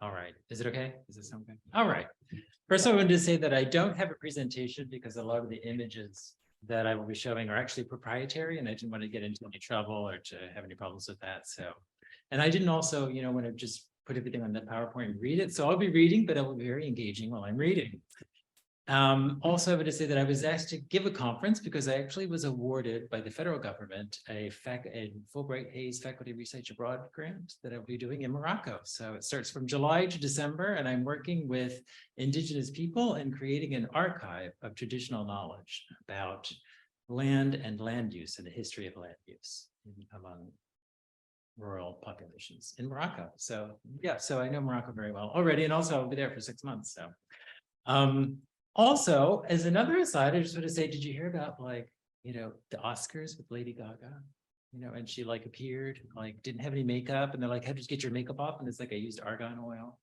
All right, is it okay? Is this something? All right. First, I wanted to say that I don't have a presentation because a lot of the images that I will be showing are actually proprietary, and I didn't want to get into any trouble or to have any problems with that. So, and I didn't also, want to just put everything on the PowerPoint and read it. So I'll be reading, but it will be very engaging while I'm reading. Also, I would say that I was asked to give a conference because I actually was awarded by the federal government a Fulbright Hays Faculty Research Abroad grant that I'll be doing in Morocco. So it starts from July to December, and I'm working with Indigenous people and creating an archive of traditional knowledge about land and land use and the history of land use among rural populations in Morocco. So yeah, so I know Morocco very well already, and also I'll be there for 6 months. So. Also, as another aside, I just want to say, did you hear about the Oscars with Lady Gaga? And she appeared, didn't have any makeup, and they're like, how did you get your makeup off? And it's like, I used argan oil.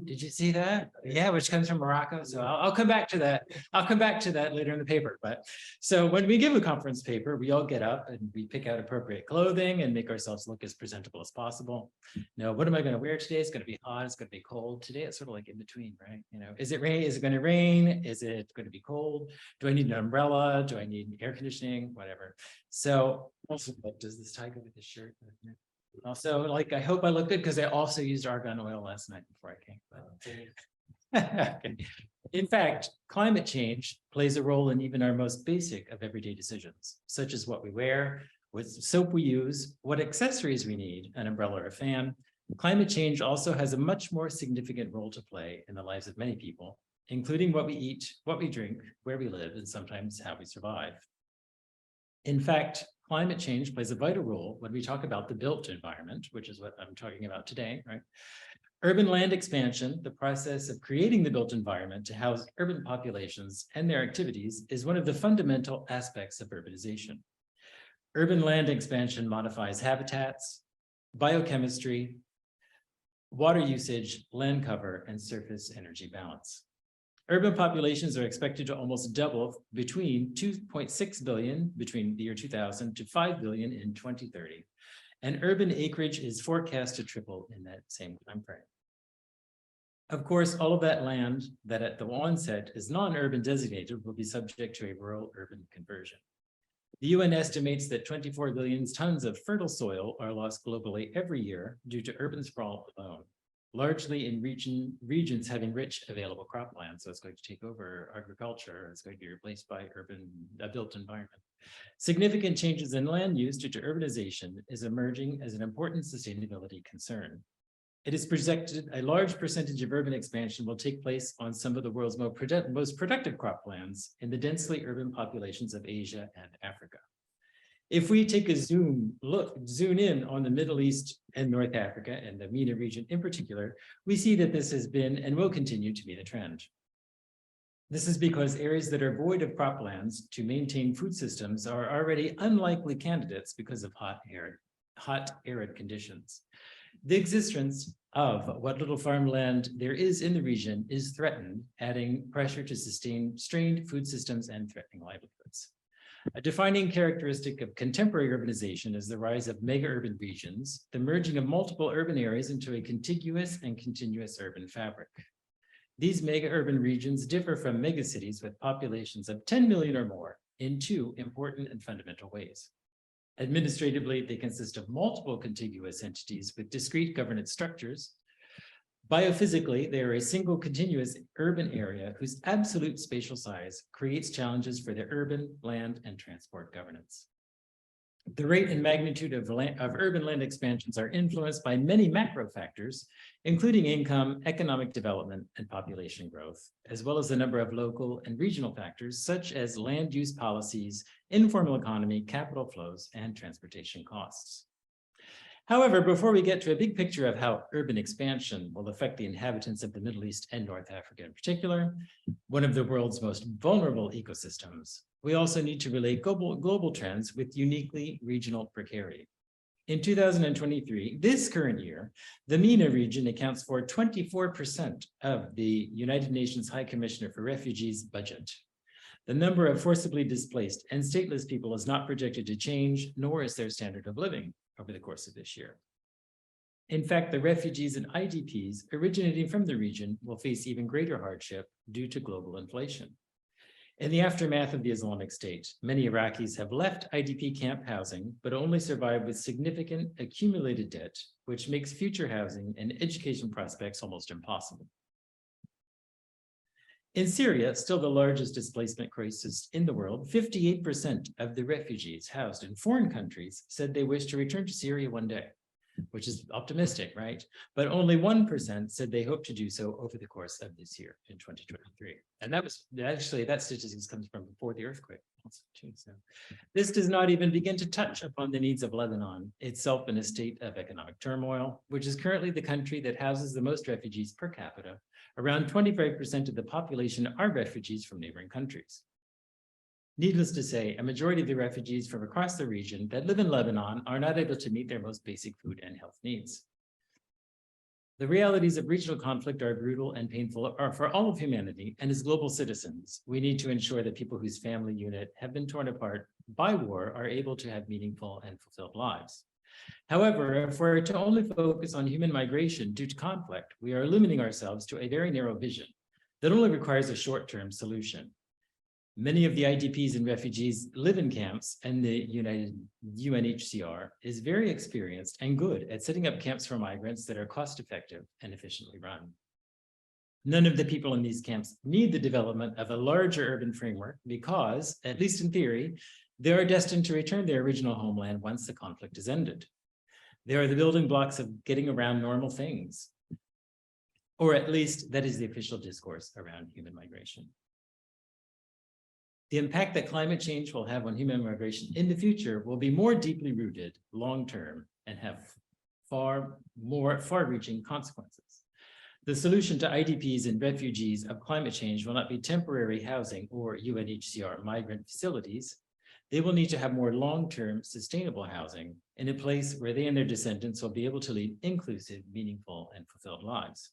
Did you see that? Yeah, which comes from Morocco. So I'll come back to that. I'll come back to that later in the paper. But so when we give a conference paper, we all get up and we pick out appropriate clothing and make ourselves look as presentable as possible. Now, what am I going to wear today? It's going to be hot. It's going to be cold. Today, it's sort of like in between, right? Is it rain? Is it going to rain? Is it going to be cold? Do I need an umbrella? Do I need air conditioning? Whatever. So also, does this tie go with this shirt? Also, I hope I look good because I also used argan oil last night before I came. Okay. In fact, climate change plays a role in even our most basic of everyday decisions, such as what we wear, what soap we use, what accessories we need, an umbrella or a fan. Climate change also has a much more significant role to play in the lives of many people, including what we eat, what we drink, where we live, and sometimes how we survive. In fact, climate change plays a vital role when we talk about the built environment, which is what I'm talking about today, right? Urban land expansion, the process of creating the built environment to house urban populations and their activities, is one of the fundamental aspects of urbanization. Urban land expansion modifies habitats, biochemistry, water usage, land cover, and surface energy balance. Urban populations are expected to almost double between 2.6 billion between the year 2000 to 5 billion in 2030. And urban acreage is forecast to triple in that same time frame. Of course, all of that land that at the onset is non-urban designated will be subject to a rural-urban conversion. The UN estimates that 24 billion tons of fertile soil are lost globally every year due to urban sprawl alone, largely in regions having rich available cropland. So it's going to take over agriculture. It's going to be replaced by a built environment. Significant changes in land use due to urbanization is emerging as an important sustainability concern. It is projected a large percentage of urban expansion will take place on some of the world's most productive croplands in the densely urban populations of Asia and Africa. If we take a zoom in on the Middle East and North Africa and the MENA region in particular, we see that this has been and will continue to be the trend. This is because areas that are void of croplands to maintain food systems are already unlikely candidates because of hot, arid conditions. The existence of what little farmland there is in the region is threatened, adding pressure to sustain strained food systems and threatening livelihoods. A defining characteristic of contemporary urbanization is the rise of mega-urban regions, the merging of multiple urban areas into a contiguous and continuous urban fabric. These mega-urban regions differ from megacities with populations of 10 million or more in two important and fundamental ways. Administratively, they consist of multiple contiguous entities with discrete governance structures. Biophysically, they are a single continuous urban area whose absolute spatial size creates challenges for the urban, land, and transport governance. The rate and magnitude of urban land expansions are influenced by many macro factors, including income, economic development, and population growth, as well as a number of local and regional factors, such as land use policies, informal economy, capital flows, and transportation costs. However, before we get to a big picture of how urban expansion will affect the inhabitants of the Middle East and North Africa in particular, one of the world's most vulnerable ecosystems, we also need to relate global trends with uniquely regional precarity. In 2023, this current year, the MENA region accounts for 24% of the United Nations High Commissioner for Refugees budget. The number of forcibly displaced and stateless people is not projected to change, nor is their standard of living. over the course of this year. In fact, the refugees and IDPs originating from the region will face even greater hardship due to global inflation. In the aftermath of the Islamic State, many Iraqis have left IDP camp housing, but only survive with significant accumulated debt, which makes future housing and education prospects almost impossible. In Syria, still the largest displacement crisis in the world, 58% of the refugees housed in foreign countries said they wish to return to Syria one day, which is optimistic, right? But only 1% said they hope to do so over the course of this year in 2023. And that was actually, that statistics comes from before the earthquake also too. So this does not even begin to touch upon the needs of Lebanon, itself in a state of economic turmoil, which is currently the country that houses the most refugees per capita. Around 25% of the population are refugees from neighboring countries. Needless to say, a majority of the refugees from across the region that live in Lebanon are not able to meet their most basic food and health needs. The realities of regional conflict are brutal and painful for all of humanity, and as global citizens, we need to ensure that people whose family unit have been torn apart by war are able to have meaningful and fulfilled lives. However, if we're to only focus on human migration due to conflict, we are limiting ourselves to a very narrow vision that only requires a short-term solution. Many of the IDPs and refugees live in camps, and the UNHCR is very experienced and good at setting up camps for migrants that are cost-effective and efficiently run. None of the people in these camps need the development of a larger urban framework because, at least in theory, they are destined to return to their original homeland once the conflict is ended. They are the building blocks of getting around normal things, or at least that is the official discourse around human migration. The impact that climate change will have on human migration in the future will be more deeply rooted long-term and have far-reaching consequences. The solution to IDPs and refugees of climate change will not be temporary housing or UNHCR migrant facilities. They will need to have more long-term sustainable housing in a place where they and their descendants will be able to lead inclusive, meaningful, and fulfilled lives.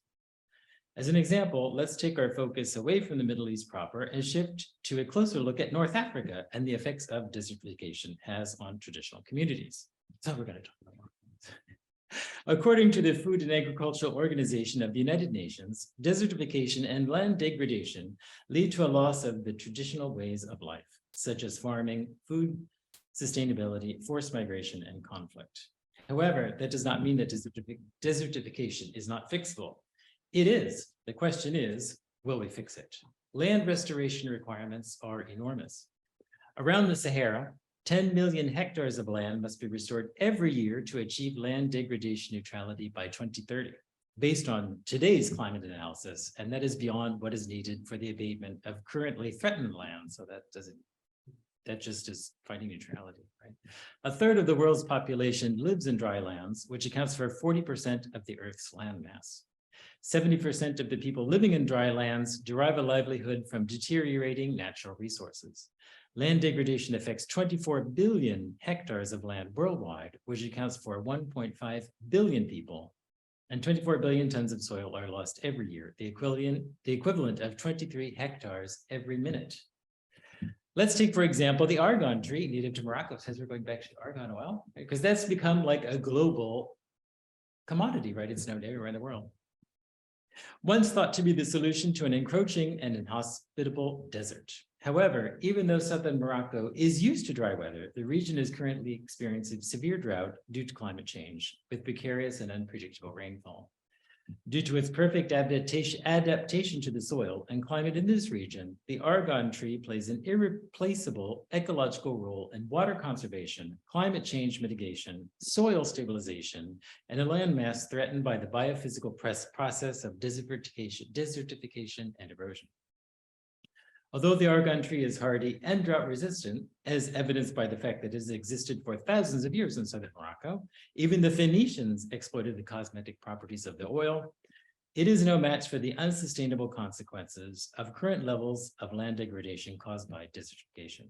As an example, let's take our focus away from the Middle East proper and shift to a closer look at North Africa and the effects of desertification has on traditional communities. So we're going to talk about more. According to the Food and Agricultural Organization of the United Nations, desertification and land degradation lead to a loss of the traditional ways of life, such as farming, food sustainability, forced migration, and conflict. However, that does not mean that desertification is not fixable. It is. The question is, will we fix it? Land restoration requirements are enormous. Around the Sahara, 10 million hectares of land must be restored every year to achieve land degradation neutrality by 2030, based on today's climate analysis, and that is beyond what is needed for the abatement of currently threatened land. So that just is finding neutrality, right? A third of the world's population lives in dry lands, which accounts for 40% of the Earth's landmass. 70% of the people living in dry lands derive a livelihood from deteriorating natural resources. Land degradation affects 24 billion hectares of land worldwide, which accounts for 1.5 billion people, and 24 billion tons of soil are lost every year, the equivalent of 23 hectares every minute. Let's take, for example, the argan tree native to Morocco, since we're going back to argan oil, because that's become like a global commodity, right? It's known everywhere in the world. Once thought to be the solution to an encroaching and inhospitable desert. However, even though southern Morocco is used to dry weather, the region is currently experiencing severe drought due to climate change, with precarious and unpredictable rainfall. Due to its perfect adaptation to the soil and climate in this region, the argan tree plays an irreplaceable ecological role in water conservation, climate change mitigation, soil stabilization, and a landmass threatened by the biophysical process of desertification and erosion. Although the argan tree is hardy and drought resistant, as evidenced by the fact that it has existed for thousands of years in southern Morocco, even the Phoenicians exploited the cosmetic properties of the oil. It is no match for the unsustainable consequences of current levels of land degradation caused by desertification.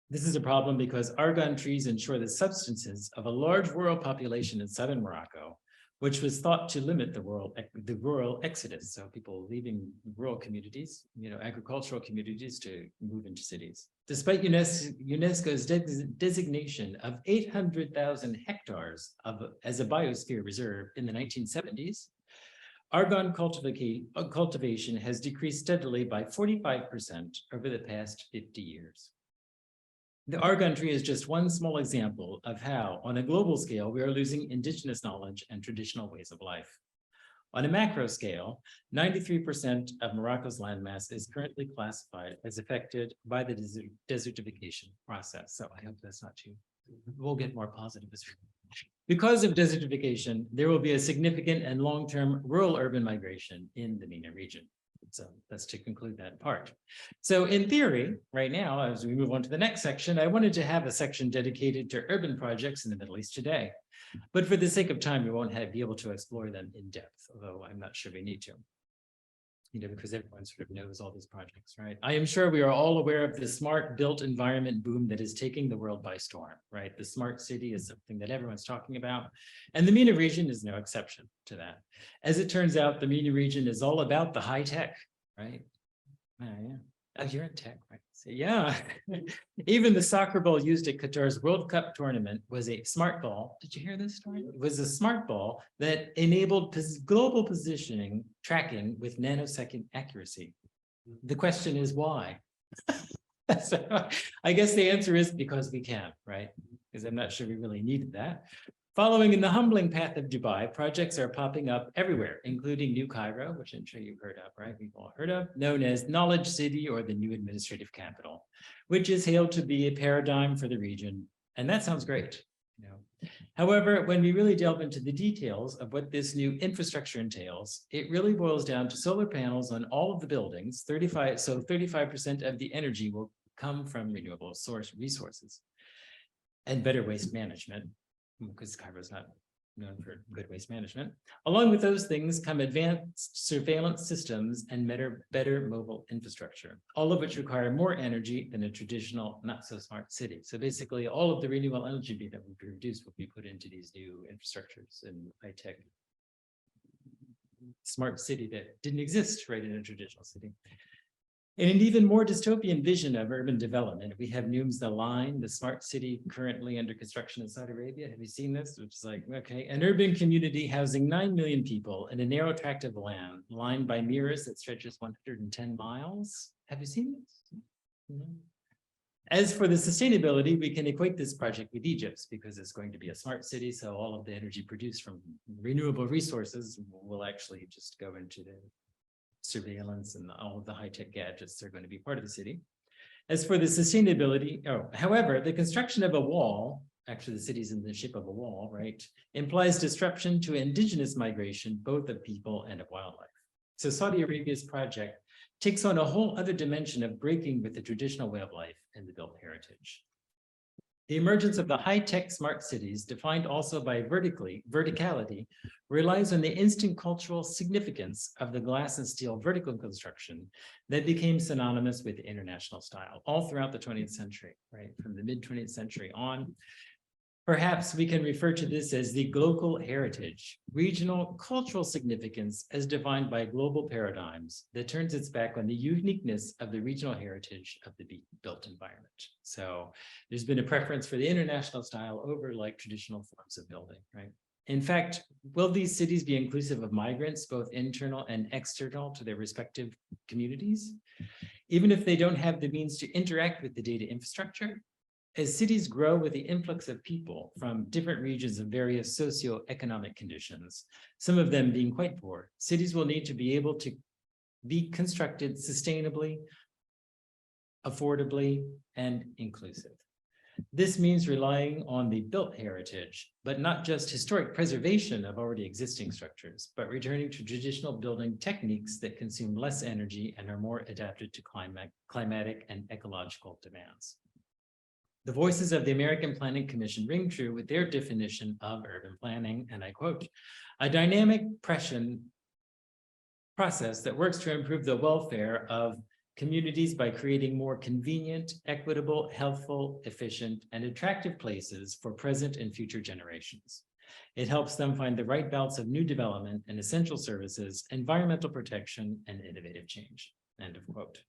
This is a problem because argan trees ensure the substances of a large rural population in southern Morocco, which was thought to limit the rural exodus. So people leaving rural communities, agricultural communities to move into cities. Despite UNESCO's designation of 800,000 hectares as a biosphere reserve in the 1970s, argon cultivation has decreased steadily by 45% over the past 50 years. The argon tree is just one small example of how, on a global scale, we are losing indigenous knowledge and traditional ways of life. On a macro scale, 93% of Morocco's landmass is currently classified as affected by the desertification process. So I hope that's not too, we'll get more positive as well. Because of desertification, there will be a significant and long-term rural-urban migration in the MENA region. So that's to conclude that part. So in theory, right now, as we move on to the next section, I wanted to have a section dedicated to urban projects in the Middle East today. But for the sake of time, we won't be able to explore them in depth, although I'm not sure we need to. Because everyone sort of knows all these projects, right? I am sure we are all aware of the smart built environment boom that is taking the world by storm, right? The smart city is something that everyone's talking about, and the MENA region is no exception to that. As it turns out, the MENA region is all about the high tech, right? Yeah. Oh, you're in tech, right? So, yeah. Even the soccer ball used at Qatar's World Cup tournament was a smart ball. Did you hear this story? It was a smart ball that enabled global positioning tracking with nanosecond accuracy. The question is why? So I guess the answer is because we can, right? Because I'm not sure we really needed that. Following in the humbling path of Dubai, projects are popping up everywhere, including New Cairo, which I'm sure you've heard of, right? We've all heard of, known as Knowledge City or the new administrative capital, which is hailed to be a paradigm for the region. And that sounds great. However, when we really delve into the details of what this new infrastructure entails, it really boils down to solar panels on all of the buildings. 35% of the energy will come from renewable source resources and better waste management, because Cairo is not known for good waste management. Along with those things come advanced surveillance systems and better mobile infrastructure, all of which require more energy than a traditional not so smart city. So basically all of the renewable energy that will be produced will be put into these new infrastructures and high-tech smart city that didn't exist right in a traditional city. In an even more dystopian vision of urban development, we have Noom's The Line, the smart city currently under construction in Saudi Arabia. Have you seen this? Which is like, okay, an urban community housing 9 million people in a narrow tract of land lined by mirrors that stretches 110 miles. Have you seen this? No. As for the sustainability, we can equate this project with Egypt's because it's going to be a smart city. So all of the energy produced from renewable resources will actually just go into the surveillance and all of the high-tech gadgets that are going to be part of the city. As for the sustainability, however, the construction of a wall, actually the city's in the shape of a wall, right, implies disruption to indigenous migration, both of people and of wildlife. So Saudi Arabia's project takes on a whole other dimension of breaking with the traditional way of life and the built heritage. The emergence of the high-tech smart cities, defined also by verticality, relies on the instant cultural significance of the glass and steel vertical construction that became synonymous with international style all throughout the 20th century, right? From the mid-20th century on. Perhaps we can refer to this as the global heritage, regional cultural significance as defined by global paradigms that turns its back on the uniqueness of the regional heritage of the built environment. So there's been a preference for the international style over like traditional forms of building, right? In fact, will these cities be inclusive of migrants, both internal and external to their respective communities? Even if they don't have the means to interact with the data infrastructure, as cities grow with the influx of people from different regions of various socioeconomic conditions, some of them being quite poor, cities will need to be able to be constructed sustainably, affordably, and inclusive. This means relying on the built heritage, but not just historic preservation of already existing structures, but returning to traditional building techniques that consume less energy and are more adapted to climatic and ecological demands. The voices of the American Planning Commission ring true with their definition of urban planning, and I quote, a dynamic process that works to improve the welfare of communities by creating more convenient, equitable, healthful, efficient, and attractive places for present and future generations. It helps them find the right balance of new development and essential services, environmental protection, and innovative change. End of quote.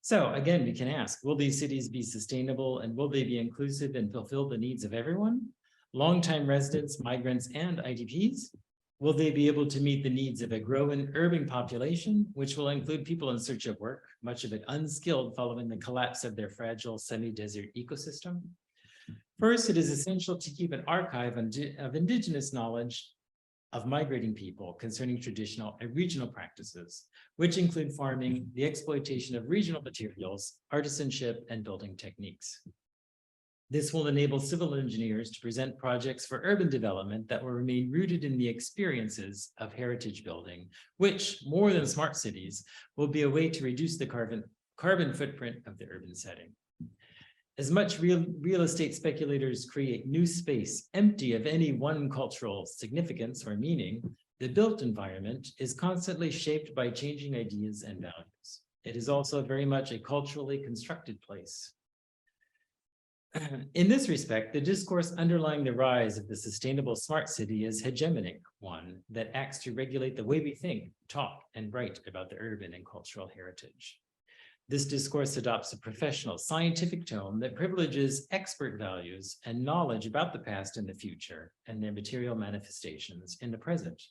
So again, we can ask, will these cities be sustainable and will they be inclusive and fulfill the needs of everyone? Longtime residents, migrants, and IDPs? Will they be able to meet the needs of a growing urban population, which will include people in search of work, much of it unskilled following the collapse of their fragile semi-desert ecosystem? First, it is essential to keep an archive of indigenous knowledge of migrating people concerning traditional and regional practices, which include farming, the exploitation of regional materials, artisanship, and building techniques. This will enable civil engineers to present projects for urban development that will remain rooted in the experiences of heritage building, which, more than smart cities, will be a way to reduce the carbon footprint of the urban setting. As much real estate speculators create new space empty of any one cultural significance or meaning, the built environment is constantly shaped by changing ideas and values. It is also very much a culturally constructed place. In this respect, the discourse underlying the rise of the sustainable smart city is hegemonic one that acts to regulate the way we think, talk, and write about the urban and cultural heritage. This discourse adopts a professional, scientific tone that privileges expert values and knowledge about the past and the future and their material manifestations in the present,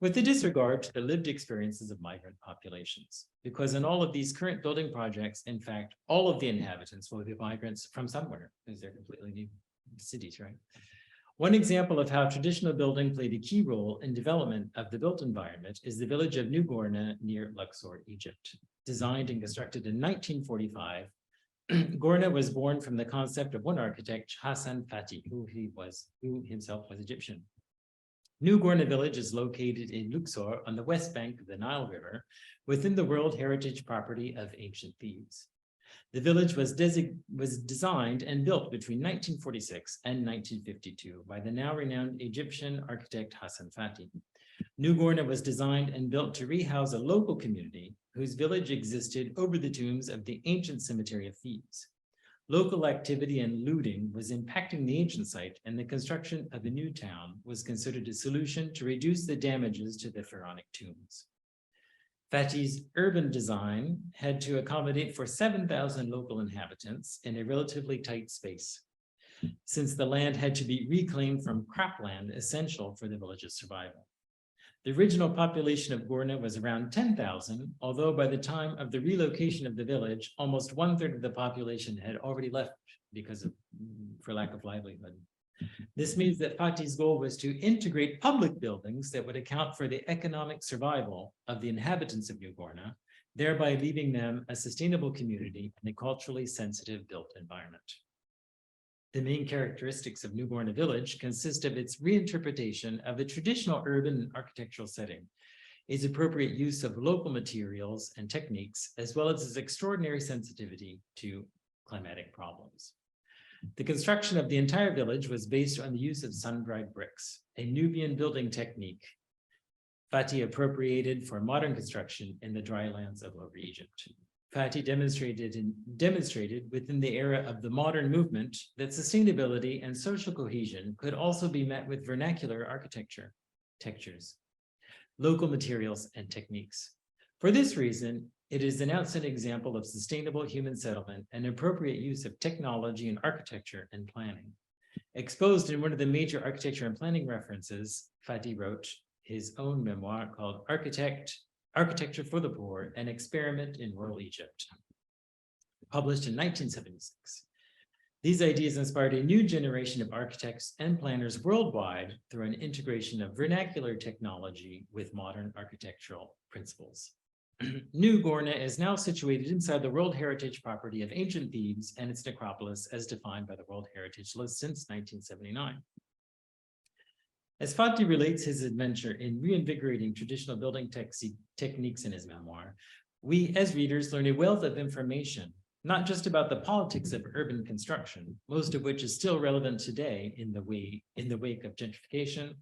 with the disregard to the lived experiences of migrant populations. Because in all of these current building projects, in fact, all of the inhabitants will be migrants from somewhere, because they're completely new cities, right? One example of how traditional building played a key role in development of the built environment is the village of New Gourna near Luxor, Egypt. Designed and constructed in 1945, Gourna was born from the concept of one architect, Hassan Fatih, who himself was Egyptian. New Gourna village is located in Luxor on the west bank of the Nile River, within the World Heritage Property of Ancient Thebes. The village was designed and built between 1946 and 1952 by the now renowned Egyptian architect Hassan Fatih. New Gourna was designed and built to rehouse a local community whose village existed over the tombs of the ancient cemetery of Thebes. Local activity and looting was impacting the ancient site, and the construction of a new town was considered a solution to reduce the damages to the pharaonic tombs. Fatih's urban design had to accommodate for 7,000 local inhabitants in a relatively tight space, since the land had to be reclaimed from cropland essential for the village's survival. The original population of Gourna was around 10,000, although by the time of the relocation of the village, almost 1/3 of the population had already left for lack of livelihood. This means that Fatih's goal was to integrate public buildings that would account for the economic survival of the inhabitants of New Gourna, thereby leaving them a sustainable community and a culturally sensitive built environment. The main characteristics of New Gourna village consist of its reinterpretation of the traditional urban architectural setting, its appropriate use of local materials and techniques, as well as its extraordinary sensitivity to climatic problems. The construction of the entire village was based on the use of sun-dried bricks, a Nubian building technique Fatih appropriated for modern construction in the dry lands of Lower Egypt. Fatih demonstrated within the era of the modern movement that sustainability and social cohesion could also be met with vernacular architecture, textures, local materials, and techniques. For this reason, it is an outstanding example of sustainable human settlement and appropriate use of technology in architecture and planning. Exposed in one of the major architecture and planning references, Fatih wrote his own memoir called Architecture for the Poor, an Experiment in Rural Egypt, published in 1976. These ideas inspired a new generation of architects and planners worldwide through an integration of vernacular technology with modern architectural principles. New Gourna is now situated inside the World Heritage Property of Ancient Thebes and its necropolis as defined by the World Heritage List since 1979. As Fatih relates his adventure in reinvigorating traditional building techniques in his memoir, we as readers learn a wealth of information, not just about the politics of urban construction, most of which is still relevant today in the wake of gentrification,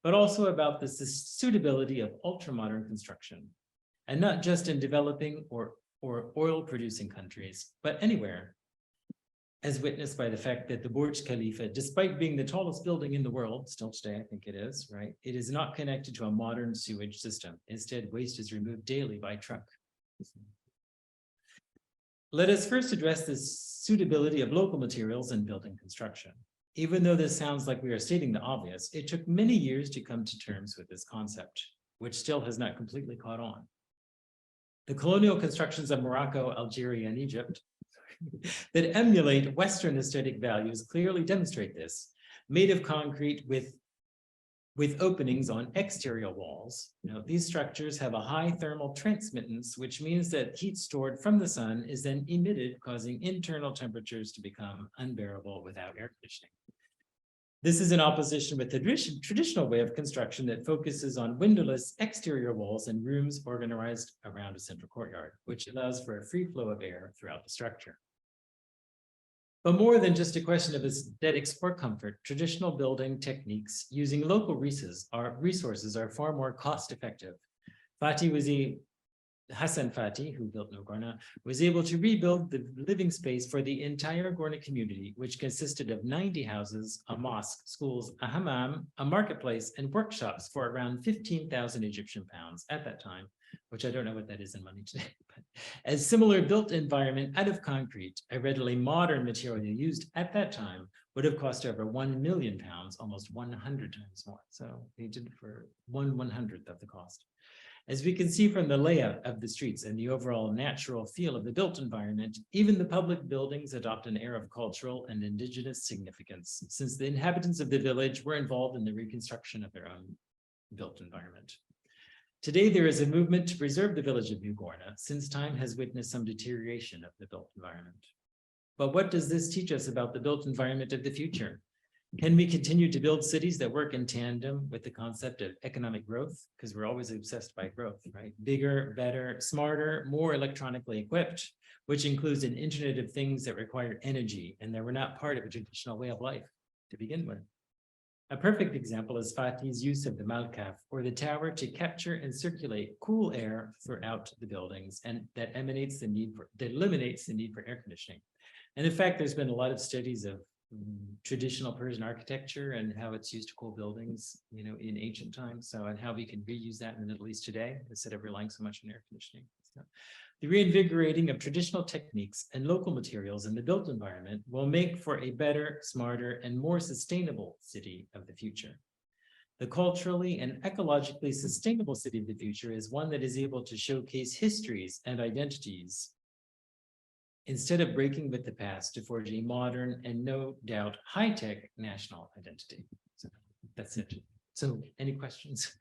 but also about the suitability of ultra-modern construction, and not just in developing or oil-producing countries, but anywhere. as witnessed by the fact that the Burj Khalifa, despite being the tallest building in the world, still today, I think it is, right? It is not connected to a modern sewage system. Instead, waste is removed daily by truck. Let us first address the suitability of local materials in building construction. Even though this sounds like we are stating the obvious, it took many years to come to terms with this concept, which still has not completely caught on. The colonial constructions of Morocco, Algeria, and Egypt that emulate Western aesthetic values clearly demonstrate this. Made of concrete with openings on exterior walls. These structures have a high thermal transmittance, which means that heat stored from the sun is then emitted, causing internal temperatures to become unbearable without air conditioning. This is in opposition with the traditional way of construction that focuses on windowless exterior walls and rooms organized around a central courtyard, which allows for a free flow of air throughout the structure. But more than just a question of aesthetics or comfort, traditional building techniques using local resources are far more cost-effective. Hassan Fatih, who built Gourna, was able to rebuild the living space for the entire Gourna community, which consisted of 90 houses, a mosque, schools, a hammam, a marketplace, and workshops for around 15,000 Egyptian pounds at that time, which I don't know what that is in money today. But as similar built environment out of concrete, a readily modern material used at that time would have cost over 1 million pounds, almost 100 times more. So they did it for 1/100th of the cost. As we can see from the layout of the streets and the overall natural feel of the built environment, even the public buildings adopt an air of cultural and indigenous significance, since the inhabitants of the village were involved in the reconstruction of their own built environment. Today, there is a movement to preserve the village of New Gourna, since time has witnessed some deterioration of the built environment. But what does this teach us about the built environment of the future? Can we continue to build cities that work in tandem with the concept of economic growth? Because we're always obsessed by growth, right? Bigger, better, smarter, more electronically equipped, which includes an Internet of Things that require energy and that were not part of a traditional way of life to begin with. A perfect example is Fatih's use of the Malkaf, or the tower, to capture and circulate cool air throughout the buildings, and that eliminates the need for air conditioning. And in fact, there's been a lot of studies of traditional Persian architecture and how it's used to cool buildings, in ancient times. So, and how we can reuse that in the Middle East today instead of relying so much on air conditioning. So, the reinvigorating of traditional techniques and local materials in the built environment will make for a better, smarter, and more sustainable city of the future. The culturally and ecologically sustainable city of the future is one that is able to showcase histories and identities instead of breaking with the past to forge a modern and no doubt high-tech national identity. So that's it. So any questions?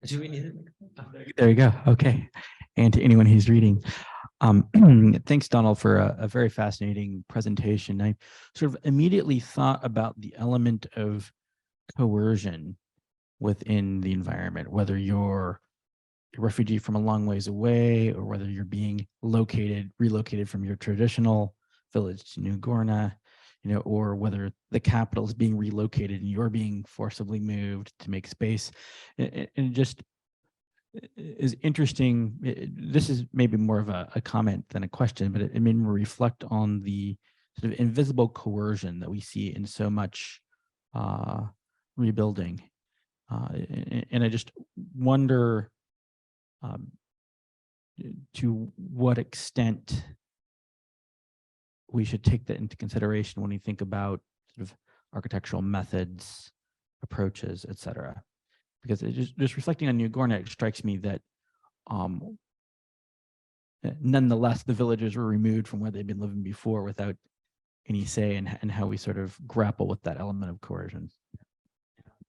Do we need it? Oh. There you go. Okay. And to anyone who's reading, thanks, Donald, for a very fascinating presentation. I sort of immediately thought about the element of coercion within the environment, whether you're a refugee from a long ways away, or whether you're being relocated from your traditional village to New Gourna, or whether the capital is being relocated and you're being forcibly moved to make space. And it just is interesting. This is maybe more of a comment than a question, but it made me reflect on the sort of invisible coercion that we see in so much rebuilding. And I just wonder to what extent we should take that into consideration when we think about sort of architectural methods, approaches, et cetera. Because it just reflecting on New Gourna, it strikes me that nonetheless, the villagers were removed from where they'd been living before without any say in how we sort of grapple with that element of coercion.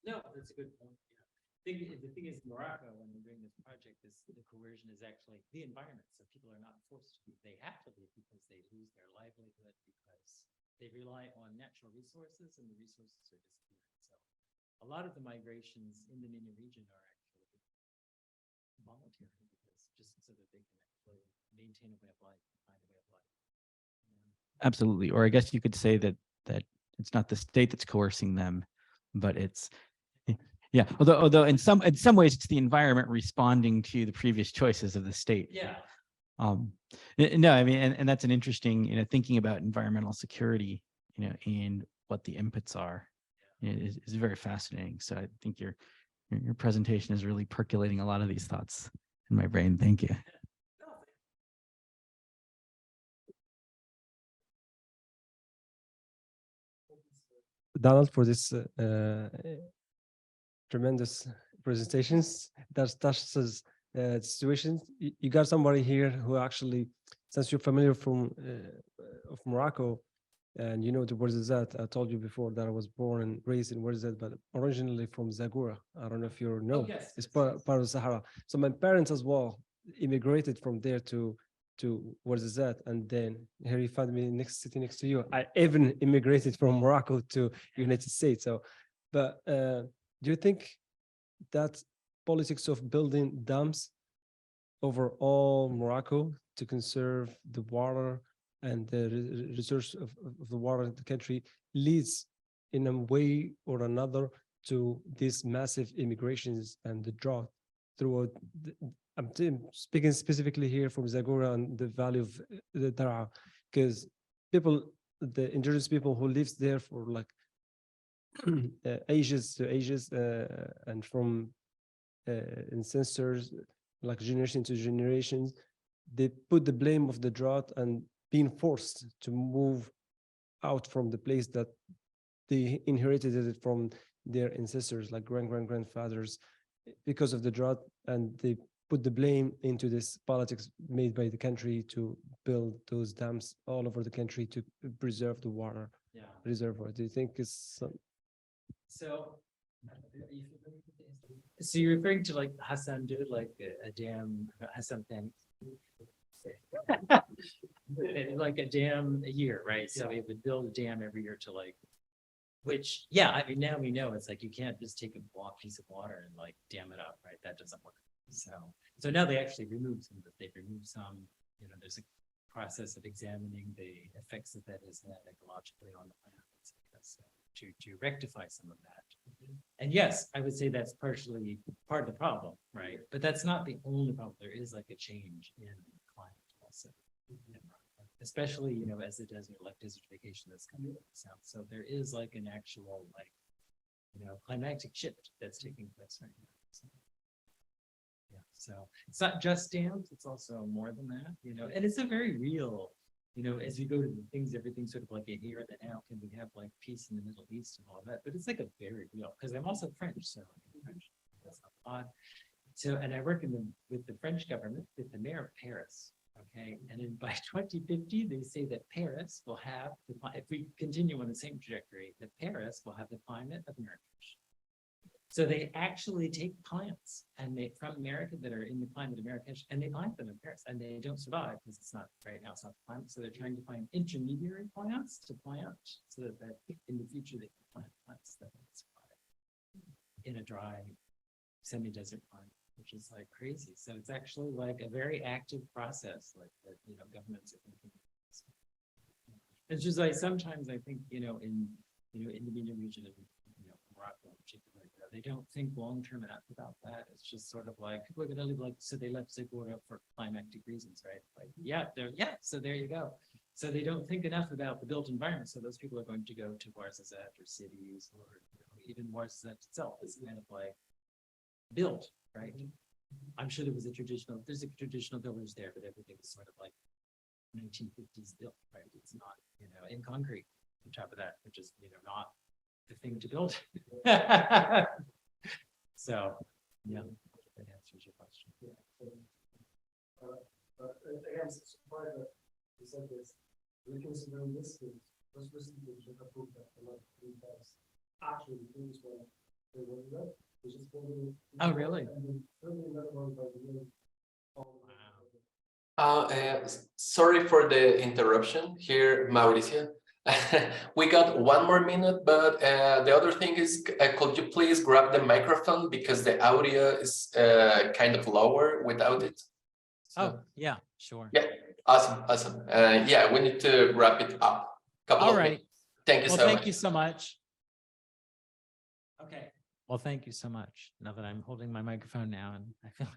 No, that's a good point. The thing is, Morocco, when they're doing this project, the coercion is actually the environment. So people are not forced to. They have to leave because they lose their livelihood, because they rely on natural resources and the resources are disappearing. So a lot of the migrations in the MENA region are actually voluntary, because just so that they can actually maintain a way of life, find a way of life. Absolutely. Or I guess you could say that it's not the state that's coercing them, but it's Yeah, although in some ways it's the environment responding to the previous choices of the state. Yeah. No, I mean, and that's an interesting, thinking about environmental security, and what the inputs are, is very fascinating. So I think your presentation is really percolating a lot of these thoughts in my brain. Thank you. Donald, for this tremendous presentations. That's situations. You got somebody here who actually, since you're familiar from of Morocco, and you know the word is that I told you before that I was born and raised in where is that, but originally from Zagora. I don't know if you know. Oh, yes, It's yes, part of Sahara. So my parents as well immigrated from there to where is that, and then here you find me next city next to you. I even immigrated from Morocco to United States. So, but do you think that politics of building dams over all Morocco to conserve the water and the resource of the water in the country leads in a way or another to these massive immigrations and the drought throughout I'm speaking specifically here from Zagora and the valley of the Dara, because the indigenous people who lives there for like ages to ages, and from ancestors, like generation to generations, they put the blame of the drought and being forced to move out from the place that they inherited it from their ancestors, like grandfathers, because of the drought, and they put the blame into this politics made by the country to build those dams all over the country to preserve the water reservoir. Do you think it's So you're referring to like Hassan did like a dam, Hassan thing. Like a dam a year, right? So we would build a dam every year to like, which, yeah, I mean, now we know it's like you can't just take a piece of water and like dam it up, right? That doesn't work. So now they actually remove some of it. They've removed some, there's a process of examining the effects that has had ecologically on the planet to rectify some of that. And yes, I would say that's partially part of the problem, right? But that's not the only problem. There is like a change in climate also, especially, as the desert, like desertification that's coming south. So there is like an actual like, climatic shift that's taking place right now. So, yeah, so it's not just dams, it's also more than that, and it's a very real, as we go to the things, everything sort of like a here and now, can we have like peace in the Middle East and all that, but it's like a very real, because I'm also French, so French, that's not odd. So, and I work with the French government, with the mayor of Paris, okay, and then by 2050, they say that Paris will have, if we continue on the same trajectory, that Paris will have the climate of Marrakesh. So they actually take plants from America that are in the climate of Marrakesh, and they plant them in Paris, and they don't survive because it's not right now. It's not the climate. So they're trying to find intermediary plants to plant, so that in the future they can plant plants that will survive in a dry, semi-desert climate, which is like crazy. So it's actually like a very active process, like that. Governments are thinking. It's just like sometimes I think in the MENA region of Morocco in particular, they don't think long-term enough about that. It's just sort of like people are going to live like, so they left Zagora for climatic reasons, right? Like, so there you go. So they don't think enough about the built environment. So those people are going to go to Ouarzazate or cities, or even Ouarzazate itself is kind of like built, right? I'm sure there's a traditional village there, but everything is sort of like 1950s built, right? It's not, in concrete on top of that, which is, not the thing to build. So, yeah, that answers your question. Again, it's quite a, you said this, reconsidering this case, was recently approved that a lot of green tax actually things were they were not, which is probably. Oh, really? Sorry for the interruption here, Mauricio. We got one more minute, but the other thing is, could you please grab the microphone because the audio is kind of lower without it? So, yeah, sure. Yeah, awesome. Yeah, we need to wrap it up. All right. Thank you so much. Thank you so much. Okay. Well, thank you so much. Now that I'm holding my microphone now and I feel